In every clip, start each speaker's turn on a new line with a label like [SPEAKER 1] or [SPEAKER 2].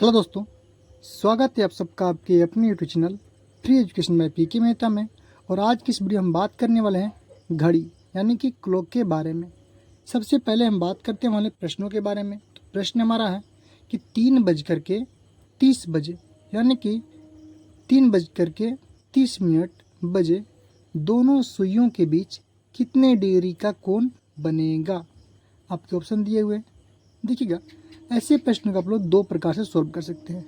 [SPEAKER 1] Hello दोस्तों, स्वागत है आप सबका आपके अपने यूट्यूब चैनल फ्री एजुकेशन में पीके मेहता में। और आज की इस वीडियो हम बात करने वाले हैं घड़ी यानी कि क्लॉक के बारे में। सबसे पहले हम बात करते हैं हमारे प्रश्नों के बारे में। तो प्रश्न हमारा है कि 3:30 यानी कि 3:30 बजे दोनों सुइयों के बीच कितने डिग्री का कोण बनेगा। आपके ऑप्शन दिए हुए देखिएगा। ऐसे प्रश्न को आप लोग दो प्रकार से सॉल्व कर सकते हैं,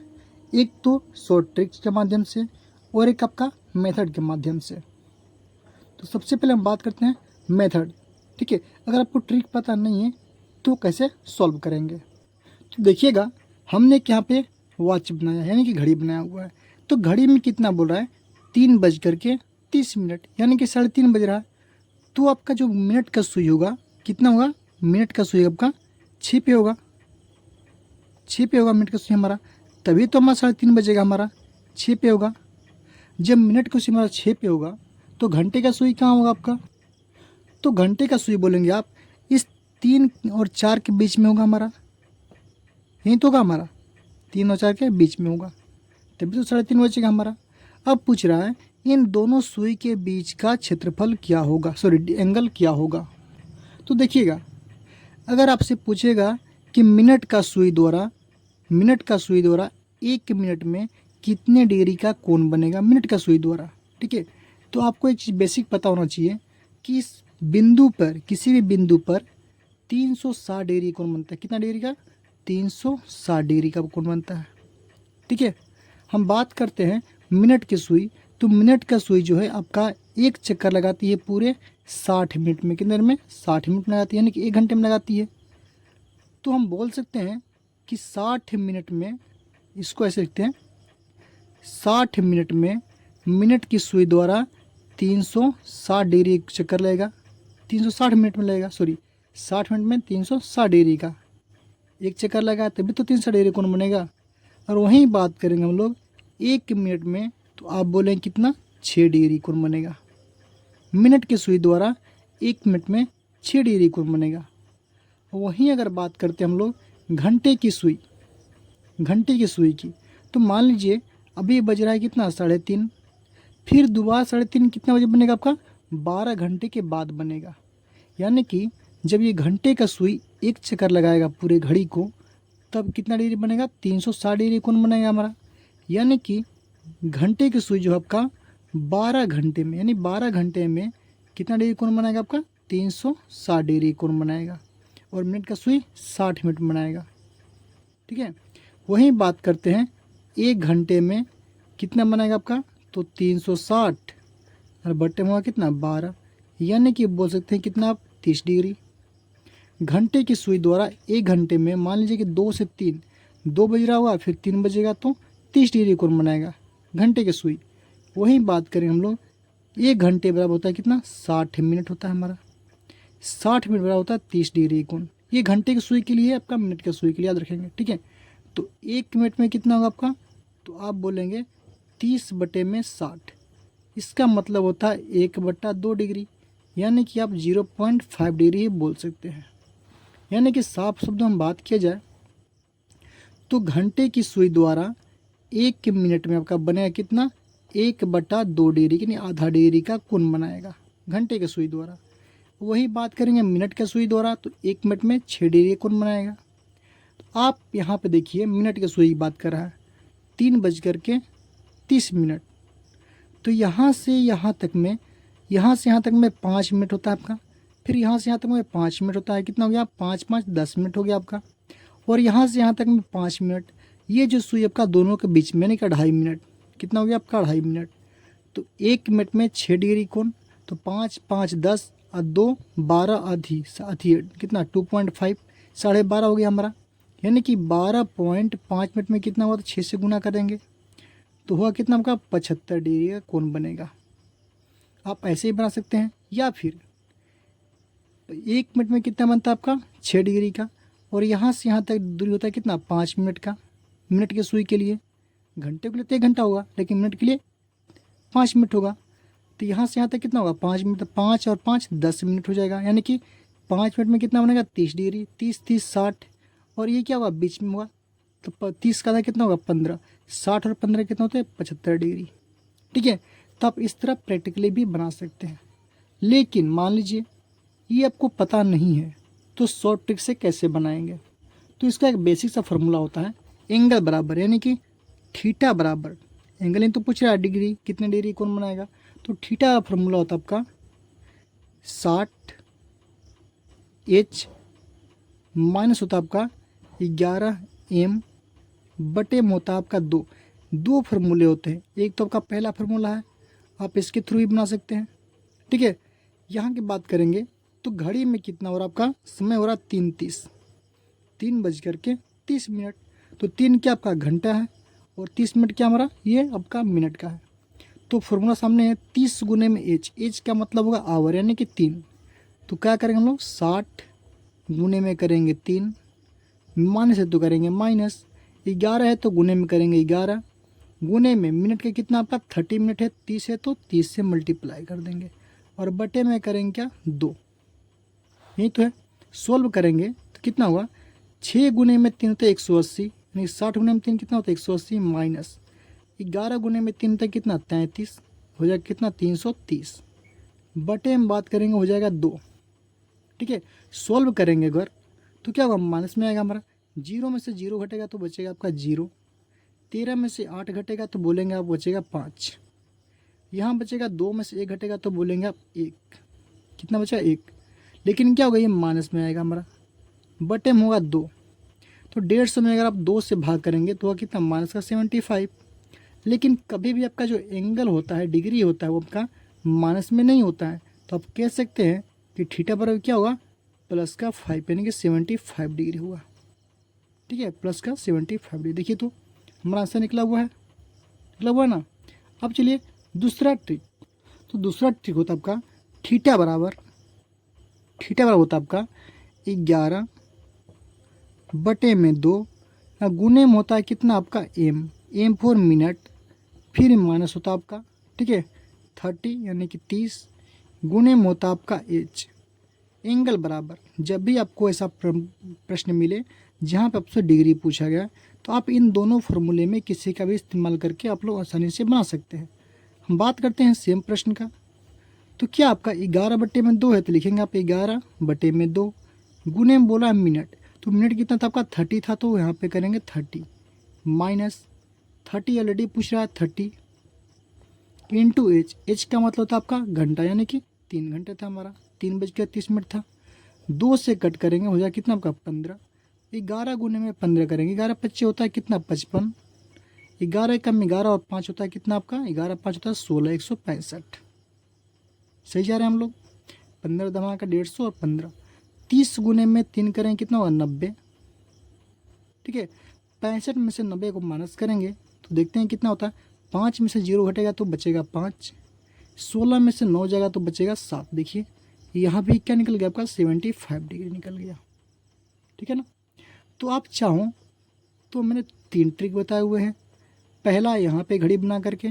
[SPEAKER 1] एक तो शॉर्ट ट्रिक्स के माध्यम से और एक आपका मेथड के माध्यम से। तो सबसे पहले हम बात करते हैं मेथड। ठीक है, अगर आपको ट्रिक पता नहीं है तो कैसे सॉल्व करेंगे। तो देखिएगा, हमने यहाँ पे वॉच बनाया यानी कि घड़ी बनाया हुआ है। तो घड़ी में कितना बोल रहा है, 3:30 यानी कि 3:30 बज रहा है। तो आपका जो मिनट का सुई होगा कितना होगा, मिनट का सुई आपका 6 पे होगा, 6 पे होगा मिनट का सुई हमारा, तभी तो हमारा 3:30 बजेगा, हमारा 6 पे होगा। जब मिनट का सुई हमारा 6 पे होगा तो घंटे का सुई कहाँ होगा आपका, तो घंटे का सुई बोलेंगे आप इस 3 और 4 के बीच में होगा हमारा, यही तो होगा हमारा 3 और 4 के बीच में होगा, तभी तो 3:30 बजेगा हमारा। अब पूछ रहा है इन दोनों सुई के बीच का क्षेत्रफल क्या होगा, सॉरी एंगल क्या होगा। तो देखिएगा, अगर आपसे पूछेगा कि मिनट का सुई द्वारा 1 मिनट में कितने डिग्री का कोण बनेगा मिनट का सुई द्वारा, ठीक है, तो आपको एक चीज़ बेसिक पता होना चाहिए कि इस बिंदु पर, किसी भी बिंदु पर 360 डिग्री कोण बनता है। कितना डिग्री का, 360 डिग्री का कोण बनता है। ठीक है, हम बात करते हैं मिनट की सुई। तो मिनट का सुई जो है आपका एक चक्कर लगाती है पूरे 60 मिनट में। कितने देर में, 60 मिनट में लगाती है, यानी कि 1 घंटे में लगाती है। तो हम बोल सकते हैं कि 60 मिनट में, इसको ऐसे लिखते हैं, 60 मिनट में मिनट की सुई द्वारा 360 डिग्री चक्कर लगेगा, 360 मिनट में लगेगा, सॉरी 60 मिनट में 360 डिग्री का एक चक्कर लगा, तभी तो 360 डिग्री कोण बनेगा। और वहीं बात करेंगे हम लोग 1 मिनट में, तो आप बोलें कितना, 6 डिग्री कोण बनेगा। मिनट की सुई द्वारा 1 मिनट में 6 डिग्री कोण बनेगा। वहीं अगर बात करते हैं हम लोग घंटे की सुई की, तो मान लीजिए अभी बज रहा है कितना, 3:30, फिर दोबारा 3:30 कितना बजे बनेगा आपका, 12 घंटे के बाद बनेगा। यानी कि जब ये घंटे का सुई एक चक्कर लगाएगा पूरे घड़ी को, तब कितना डिग्री बनेगा, 360 डिग्री कोण बनेगा हमारा। यानी कि घंटे की सुई जो आपका 12 घंटे में, यानी 12 घंटे में कितना डिग्री कोण बनाएगा आपका, 360 डिग्री कोण बनाएगा। और मिनट का सुई 60 मिनट बनाएगा। ठीक है, वहीं बात करते हैं 1 घंटे में कितना बनाएगा आपका, तो 360 और बट्टे में होगा कितना, 12, यानी कि बोल सकते हैं कितना आप, 30 डिग्री। घंटे की सुई द्वारा 1 घंटे में, मान लीजिए कि 2 से 3, 2 बज रहा होगा फिर 3 बजेगा, तो 30 डिग्री कोण बनाएगा घंटे की सुई। वहीं बात करें हम लोग 1 घंटे बराबर होता है कितना, 60 मिनट होता है हमारा, 60 मिनट बराबर होता है 30 डिग्री कोण। ये घंटे की सुई के लिए, आपका मिनट की सुई के लिए याद रखेंगे। ठीक है, तो 1 मिनट में कितना होगा आपका, तो आप बोलेंगे 30/60। इसका मतलब होता है 1/2 डिग्री, यानी कि आप 0.5 डिग्री ही बोल सकते हैं। यानी कि साफ शब्दों में बात किया जाए तो घंटे की सुई द्वारा 1 मिनट में आपका बनेगा कितना, 1/2 डिग्री, यानी आधा डिग्री का कोण बनाएगा घंटे के सुई द्वारा। वही बात करेंगे मिनट के सुई द्वारा, तो 1 मिनट में 6 डिग्री कोण बनाएगा। तो आप यहाँ पे देखिए मिनट के सुई की बात कर रहा है, 3:30। तो यहाँ से यहाँ तक में 5 मिनट होता है आपका, फिर यहाँ से यहाँ तक में 5 मिनट होता है। कितना हो गया, 5 5 10 मिनट हो गया आपका। और यहाँ से यहाँ तक में 5 मिनट, ये जो सुई आपका दोनों के बीच में, यानी कि 2.5 मिनट, कितना हो गया आपका, 2.5 मिनट। तो 1 मिनट में 6 डिग्री कोण, तो 5 5 10 और 2 12, आधी कितना, 2.5, 12.5 हो गया हमारा। यानी कि 12.5 मिनट में कितना हुआ, तो 6 से गुना करेंगे तो हुआ कितना आपका, 75 डिग्री का कोण बनेगा। आप ऐसे ही बना सकते हैं, या फिर 1 मिनट में कितना बनता है आपका, 6 डिग्री का। और यहाँ से यहाँ तक दूरी होता है कितना, 5 मिनट का, मिनट के सुई के लिए। घंटे के लिए तो 1 घंटा होगा, लेकिन मिनट के लिए 5 मिनट होगा। तो यहाँ से यहाँ तक कितना होगा, 5 मिनट, 5 और 5 10 मिनट हो जाएगा। यानी कि 5 मिनट में कितना बनेगा, 30 डिग्री, 30 30 60। और ये क्या होगा, बीच में होगा तो 30 का आधा कितना होगा 15, 60 और 15 कितना होते हैं 75 डिग्री। ठीक है, तो आप इस तरह प्रैक्टिकली भी बना सकते हैं। लेकिन मान लीजिए ये आपको पता नहीं है तो शॉर्ट ट्रिक से कैसे बनाएंगे। तो इसका एक बेसिक सा फॉर्मूला होता है, एंगल बराबर यानी कि थीटा बराबर, एंगल इन तो पूछ रहा है डिग्री, कितने डिग्री कौन बनाएगा, तो थीटा का फॉर्मूला होता है आपका 60H माइनस होता है आपका 11M बटे में होता है आपका 2। दो फार्मूले होते हैं, एक तो आपका पहला फार्मूला है, आप इसके थ्रू ही बना सकते हैं। ठीक है, यहाँ की बात करेंगे तो घड़ी में कितना हो रहा आपका समय हो रहा 3:30, 3:30। तो 3 क्या आपका घंटा है और 30 मिनट क्या हमारा ये आपका मिनट का है। तो फॉर्मूला सामने है, 30 गुने में एच का मतलब होगा आवर यानी कि 3। तो क्या करेंगे हम लोग 60 गुने में करेंगे 3, माइनस है तो करेंगे माइनस, 11 है तो गुने में करेंगे 11, गुने में मिनट का कितना आपका 30 मिनट है, 30 है तो 30 से मल्टीप्लाई कर देंगे और बटे में करेंगे क्या 2, यही तो है। सोल्व करेंगे तो कितना होगा 6 गुने में 3 होता है 180, यानी 60 गुने में 3 कितना होता है 180 माइनस 11 गुने में 3 होता है कितना 33, हो जाएगा कितना 330, बटे में बात करेंगे हो जाएगा 2। ठीक है, सोल्व करेंगे अगर तो क्या होगा माइनस में आएगा हमारा, 0 में से 0 घटेगा तो बचेगा आपका 0, 13 में से 8 घटेगा तो बोलेंगे आप बचेगा 5, यहाँ बचेगा 2 में से 1 घटेगा तो बोलेंगे आप 1, कितना बचा 1। लेकिन क्या होगा ये माइनस में आएगा हमारा, बटे में होगा 2, तो 150 में अगर आप 2 से भाग करेंगे तो कितना माइनस का 75। लेकिन कभी भी आपका जो एंगल होता है डिग्री होता है वो आपका माइनस में नहीं होता है, तो आप कह सकते हैं कि थीटा बराबर क्या होगा प्लस का 5 यानी कि 75 डिग्री हुआ। ठीक है, प्लस का 75 डिग्री। देखिए तो हमारा आंसर निकला हुआ है ना। अब चलिए दूसरा ट्रिक, तो दूसरा ट्रिक होता है आपका थीटा बराबर होता है आपका 11 बटे में 2, गुने में होता है कितना आपका एम फॉर मिनट, फिर माइनस होता है आपका ठीक है 30 यानी कि 30, गुने में होता है आपका एच। एंगल बराबर, जब भी आपको ऐसा प्रश्न मिले जहाँ पे आपसे डिग्री पूछा गया तो आप इन दोनों फार्मूले में किसी का भी इस्तेमाल करके आप लोग आसानी से बना सकते हैं। हम बात करते हैं सेम प्रश्न का, तो क्या आपका 11 बटे में 2 है तो लिखेंगे आप 11 बटे में 2, गुने में बोला मिनट, तो मिनट कितना था आपका 30 था तो यहाँ पे करेंगे 30 माइनस 30 ऑलरेडी पूछ रहा है 30 इंटू एच का मतलब था आपका घंटा यानी कि 3 घंटे था हमारा, 3:30 था। 2 से कट करेंगे हो जाए कितना आपका 15, 11 गुने में 15 करेंगे, 11 25 होता है कितना 55, 11 कम 11 और 5 होता है कितना आपका 11 5 होता है 16, 165। सही जा रहे हैं हम लोग, 15 दमा का 150 और 15, 30 गुने में 3 करेंगे कितना होगा 90। ठीक है, 65 में से 90 को माइनस करेंगे तो देखते हैं कितना होता है, 5 में से 0 घटेगा तो बचेगा 5, 16 में से 9 जाएगा तो बचेगा 7। देखिए यहाँ भी क्या निकल गया आपका 75 डिग्री निकल गया। ठीक है ना, तो आप चाहो तो मैंने 3 ट्रिक बताए हुए हैं, पहला यहाँ पे घड़ी बना करके,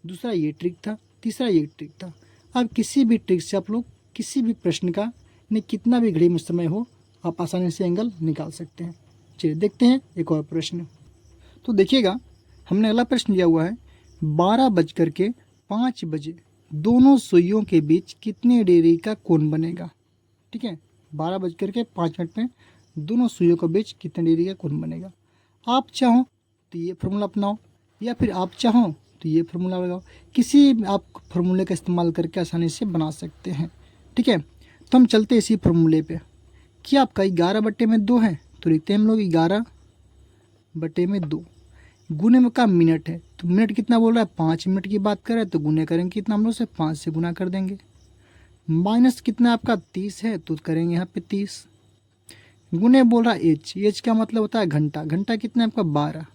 [SPEAKER 1] दूसरा ये ट्रिक था, तीसरा ये ट्रिक था। अब किसी भी ट्रिक से आप लोग किसी भी प्रश्न का ने कितना भी घड़ी में समय हो आप आसानी से एंगल निकाल सकते हैं। चलिए देखते हैं एक और प्रश्न। तो देखिएगा हमने अगला प्रश्न लिया हुआ है, 12:05 दोनों सुइयों के बीच कितने डिग्री का कोण बनेगा। ठीक है, 12:05 में दोनों सुइयों के बीच कितने डिग्री का कोण बनेगा। आप चाहो तो ये फार्मूला अपनाओ या फिर आप चाहो तो ये फार्मूला लगाओ, किसी आप फार्मूले का इस्तेमाल करके आसानी से बना सकते हैं। ठीक है, तो हम चलते इसी फार्मूले पे। क्या आपका 11 बटे में 2 है तो लिखते हैं हम लोग 11 बटे में 2, गुने में का मिनट है तो मिनट कितना बोल रहा है 5 मिनट की बात कर रहा है तो गुने करेंगे कितना हम लोग से 5 से गुना कर देंगे, माइनस कितना आपका 30 है तो करेंगे यहाँ पे 30, गुने बोल रहा है एच का मतलब होता है घंटा, घंटा कितना है आपका 12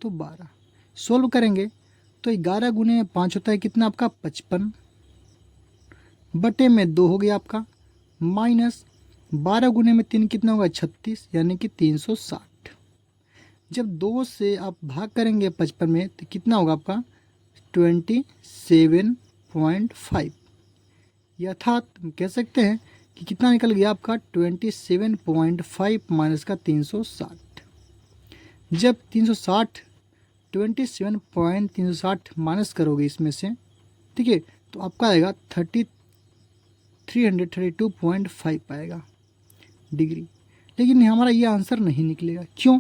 [SPEAKER 1] तो 12। सोल्व करेंगे तो 11 गुने में 5 होता है कितना आपका 55, बटे में 2 हो गया आपका, माइनस 12 गुने में 3 कितना होगा 36 यानी कि 360। जब 2 से आप भाग करेंगे 55 में तो कितना होगा आपका 27.5, अर्थात हम कह सकते हैं कि कितना निकल गया आपका 27.5 माइनस का 360। जब 360 27.360 माइनस करोगे इसमें से, ठीक है, तो आपका आएगा 332.5 आएगा डिग्री। लेकिन हमारा ये आंसर नहीं निकलेगा। क्यों?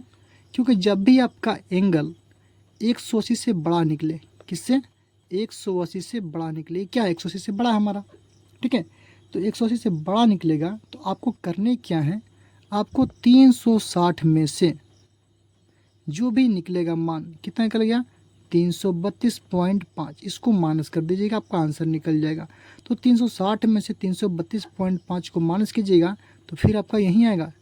[SPEAKER 1] क्योंकि जब भी आपका एंगल 180 से बड़ा निकले, किससे? 180 से बड़ा निकले। क्या 180 से बड़ा है हमारा, ठीक है, तो 180 से बड़ा निकलेगा तो आपको करने क्या है, आपको 360 में से जो भी निकलेगा मान, कितना निकल गया 332.5, इसको माइनस कर दीजिएगा, आपका आंसर निकल जाएगा। तो 360 में से 332.5 को माइनस कीजिएगा तो फिर आपका यहीं आएगा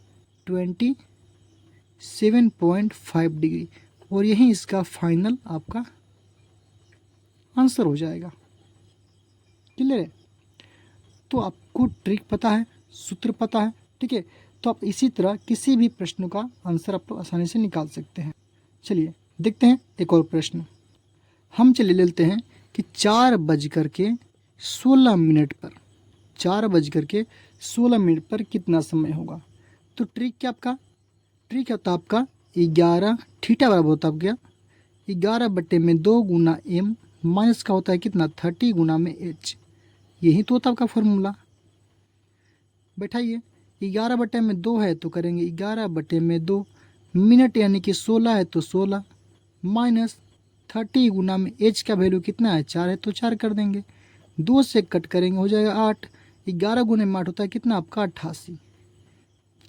[SPEAKER 1] 27.5 डिग्री, और यही इसका फाइनल आपका आंसर हो जाएगा। क्लियर है? तो आपको ट्रिक पता है, सूत्र पता है, ठीक है, तो आप इसी तरह किसी भी प्रश्न का आंसर आप लोग आसानी से निकाल सकते हैं। चलिए देखते हैं एक और प्रश्न। हम चले लेते हैं कि 4:16 पर 4:16 पर कितना समय होगा। तो ट्रिक क्या आपका, ट्रिक होता है आपका 11 थीटा बराबर होता है क्या 11/2 गुना m माइनस का होता है कितना 30 गुना में h। यही तो होता है आपका फॉर्मूला। बैठाइए, 11/2 है तो करेंगे 11/2, मिनट यानी कि 16 है तो 16 माइनस 30 गुना में h का वैल्यू कितना है 4 है तो 4 कर देंगे, 2 से कट करेंगे हो जाएगा 8। 11 गुने में 8 होता है कितना आपका 88,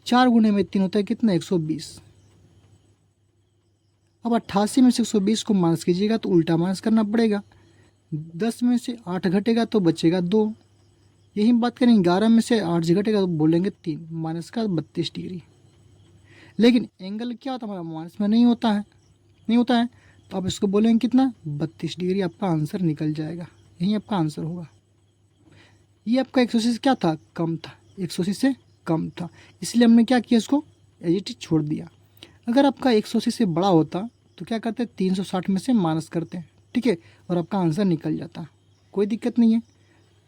[SPEAKER 1] 4 गुने में 3 होता है कितना 120। अब 88 में से 120 को माइनस कीजिएगा तो उल्टा माइनस करना पड़ेगा। 10 में से 8 घटेगा तो बचेगा 2। यही बात करें 11 में से 8 घटेगा तो बोलेंगे 3, माइनस का 32 डिग्री। लेकिन एंगल क्या होता है हमारा माइनस में नहीं होता है, नहीं होता है, तो आप इसको बोलेंगे कितना 32 डिग्री, आपका आंसर निकल जाएगा। यही आपका आंसर होगा। ये आपका 180 से क्या था कम था, 180 से कम था, इसलिए हमने क्या किया इसको एज इट इज छोड़ दिया। अगर आपका 180 से बड़ा होता तो क्या करते 360 में से माइनस करते हैं, ठीक है, और आपका आंसर निकल जाता। कोई दिक्कत नहीं है।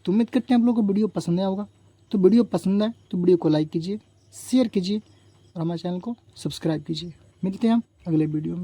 [SPEAKER 1] तो उम्मीद करते हैं आप लोगों को वीडियो पसंद आया होगा। तो वीडियो पसंद आए तो वीडियो को लाइक कीजिए, शेयर कीजिए और हमारे चैनल को सब्सक्राइब कीजिए। मिलते हैं हम अगले वीडियो में।